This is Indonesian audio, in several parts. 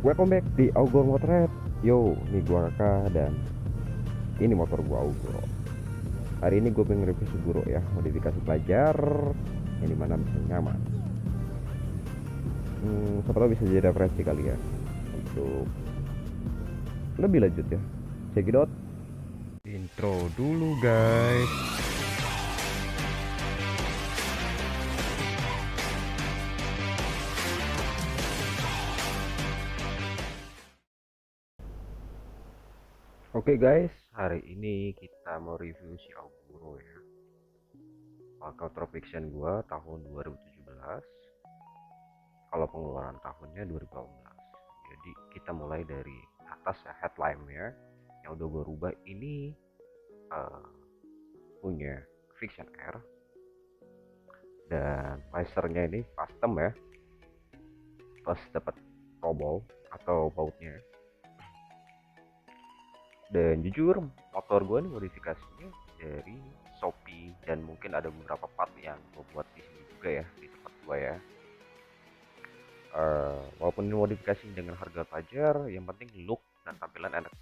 Welcome back di Augor Motret. Yo, ini gua Kakak dan ini motor gua Auguro. Hari ini gue pengen review Suguro ya, modifikasi pelajar yang dimana bisa nyaman. Siapa tahu bisa jadi referensi kali ya untuk lebih lanjut ya. Check it out. Intro dulu guys. Oke guys, hari ini kita mau review si Auguro ya. Counter Fiction gua tahun 2017. Kalau pengeluaran tahunnya 2018. Jadi kita mulai dari atas ya, headline-nya yang udah gue rubah ini uh, punya Fiction Air, dan visornya ini custom ya, plus dapat trouble atau bautnya. Dan jujur motor gue ini modifikasinya dari Shopee, dan mungkin ada beberapa part yang gue buat di sini juga ya, di tempat gue ya. Walaupun ini modifikasi dengan harga pajar, yang penting look dan tampilan enak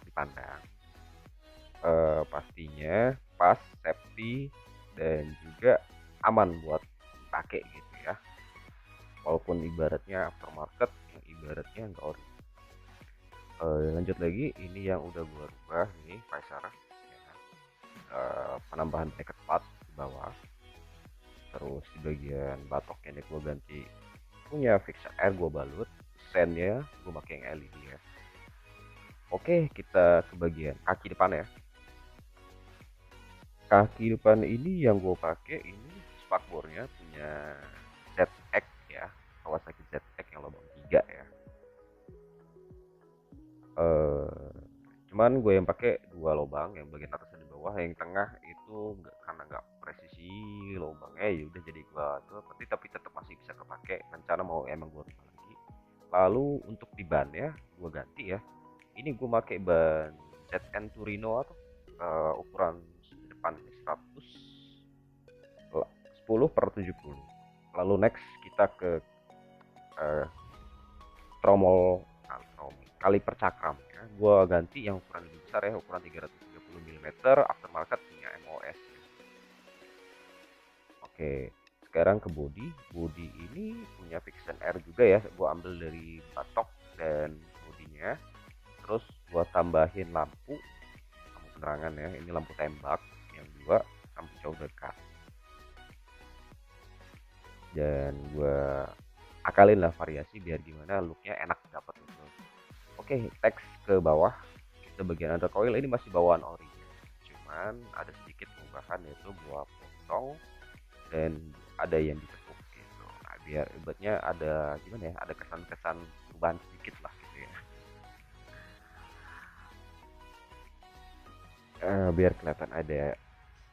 dipandang. Pastinya pas, safety, dan juga aman buat dipakai gitu ya. Walaupun ibaratnya aftermarket, yang ibaratnya enggak ori. Lanjut lagi, ini yang udah gua rubah ini visor ya. Penambahan bracket pad di bawah. Terus di bagian batoknya ini gua ganti punya Fiction Air, gua balut. Sennya gua pakai yang LED ya. Oke, kita ke bagian kaki depan ya. Kaki depan ini yang gue pakai ini spakbornya punya ZX ya, Kawasaki ZX yang lubang 3 ya. Cuman gue yang pakai 2 lubang, yang bagian atas dan di bawah. Yang tengah itu karena nggak presisi lubangnya, ya udah jadi gue tuh tapi tetap masih bisa kepake. Rencana mau emang gue rubah lagi. Lalu untuk di ban ya, gue ganti ya. Ini gue pakai ban ZN Turino atau ukuran depan 110/70. Lalu next kita ke uh, tromol kaliper cakram ya. Gua ganti yang ukuran lebih besar ya, ukuran 330 mm, aftermarket punya MOS ya. Oke, sekarang ke body. Body ini punya Fiction Air juga ya, gua ambil dari batok dan bodinya. Terus gua tambahin lampu penerangan ya, ini lampu tembak yang 2, lampu jauh dekat. Dan gue akalin lah variasi biar gimana looknya enak dapat gitu. Oke, teks ke bawah. Kita bagian under coil ini masih bawaan ori, cuman ada sedikit perubahan, yaitu gua potong dan ada yang ditekuk gitu. Nah, biar ibaratnya ada gimana ya, ada kesan-kesan perubahan sedikit lah gitu ya. Biar kelihatan ada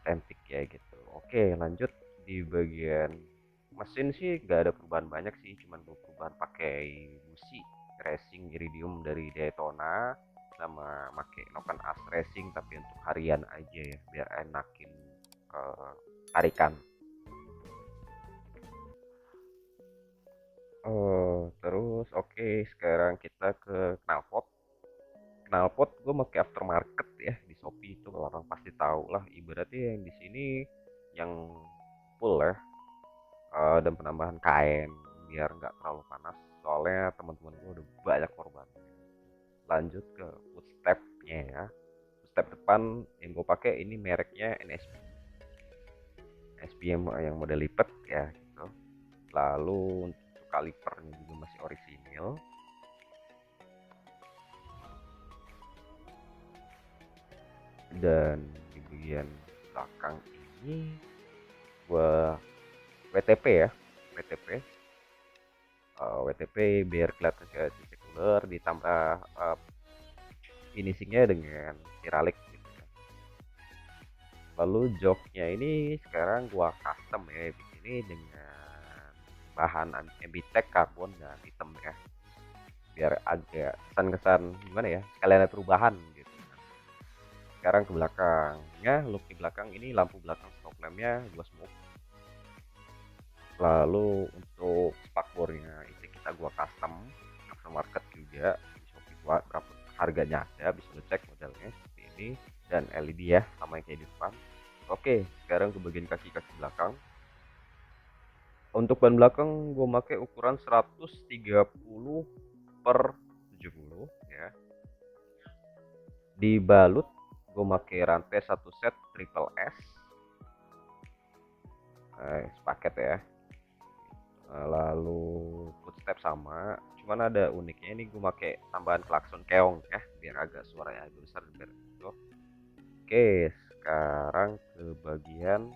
estetik ya gitu. Oke, lanjut di bagian mesin sih gak ada perubahan banyak sih, cuman perubahan pakai busi racing iridium dari Daytona, sama pakai noken as racing tapi untuk harian aja ya, biar enakin tarikan. Terus oke, sekarang kita ke knalpot. Knalpot gue pakai aftermarket ya, di Shopee itu orang pasti tahu lah, ibaratnya yang di sini yang full ya. Dan penambahan kain biar nggak terlalu panas, soalnya teman-teman gue udah banyak korban. Lanjut ke footstepnya ya. Footstep depan yang gue pakai ini mereknya NSP. NSP yang model lipat ya gitu. Lalu untuk kalipernya juga masih orisinil. Dan di bagian belakang ini gue WTP ya, WTP. WTP biar kelihatan kayak sekuler, ditambah finishingnya dengan Ceralic gitu ya. Lalu joknya ini sekarang gua custom ya di sini dengan bahan Ambitech karbon dan hitam ya, biar agak kesan-kesan gimana ya, sekalian ada perubahan gitu. Sekarang ke belakangnya, look di belakang ini, lampu belakang stop lampnya gua smoke. Lalu untuk spakbornya itu kita gua custom aftermarket juga di Shopee gua, berapa harganya ada, bisa lo cek modelnya seperti ini, dan LED ya sama yang kayak di depan. Oke, sekarang ke bagian kaki-kaki belakang. Untuk ban belakang gue pakai ukuran 130 per 70 ya. Dibalut gue pakai rantai satu set triple S, sepaket ya. Lalu footstep sama, cuman ada uniknya ini gue pakai tambahan klakson keong ya, biar agak suaranya agak besar biar gitu. Oke, sekarang ke bagian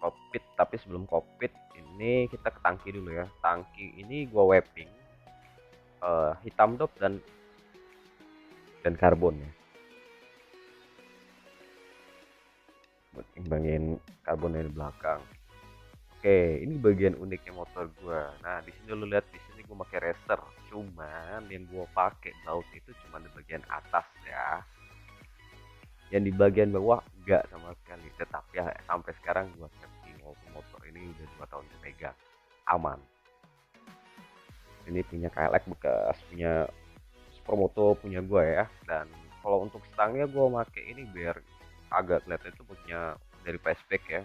kokpit, tapi sebelum kokpit ini kita ke tangki dulu ya. Tangki ini gue wrapping hitam top dan karbon ya, buat imbangin karbon dari belakang. Oke, ini bagian uniknya motor gua. Nah, di sini lu lihat, di sini gua pakai racer. Cuman yang gua pakai baut itu cuma di bagian atas ya. Yang di bagian bawah enggak sama sekali. Tetapi ya sampai sekarang gua safety, walaupun motor ini udah 2 tahun pegang. Aman. Ini punya KLX bekas, punya Supermoto punya gua ya. Dan kalau untuk stangnya gua pakai ini biar agak kelihatan itu punya dari Fastback ya,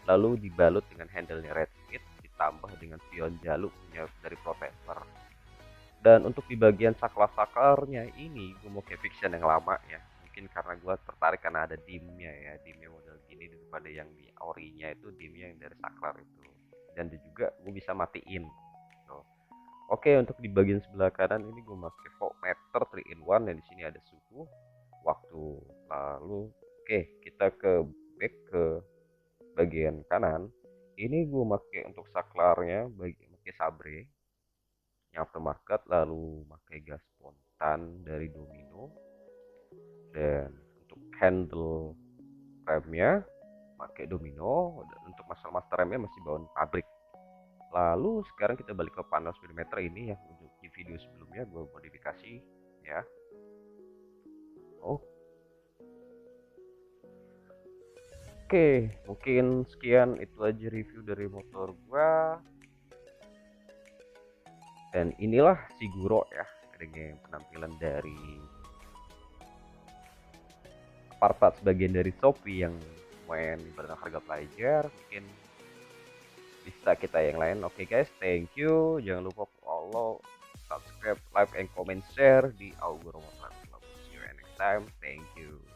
lalu dibalut dengan handle-nya Red Kit, ditambah dengan pion jaluk punya dari Protector. Dan untuk di bagian saklar-saklarnya ini gue mau kayak Fiction yang lama ya, mungkin karena gue tertarik karena ada dimnya ya, dimnya model gini daripada yang di orinya itu dimnya yang dari saklar itu, dan juga gue bisa matiin tuh. Oke, untuk di bagian sebelah kanan ini gue pakai voltmeter 3 in 1 dan di sini ada suhu, waktu, lalu oke kita ke back ke bagian kanan. Ini gue pakai untuk saklarnya pakai Sabre yang aftermarket, lalu pakai gas spontan dari Domino, dan untuk handle remnya pakai Domino, dan untuk masalah master remnya masih bawaan pabrik. Lalu sekarang kita balik ke panel speedometer ini ya, untuk di video sebelumnya gue modifikasi ya. Oh, oke, mungkin sekian itu aja review dari motor gua. Dan inilah Siguro ya, dengan penampilan dari part-part sebagian dari Shopee yang lumayan ibaratnya harga pelajar, mungkin bisa kita yang lain. Oke guys, thank you. Jangan lupa follow, subscribe, like, and comment, share di Auguro Motor Club. See you next time. Thank you.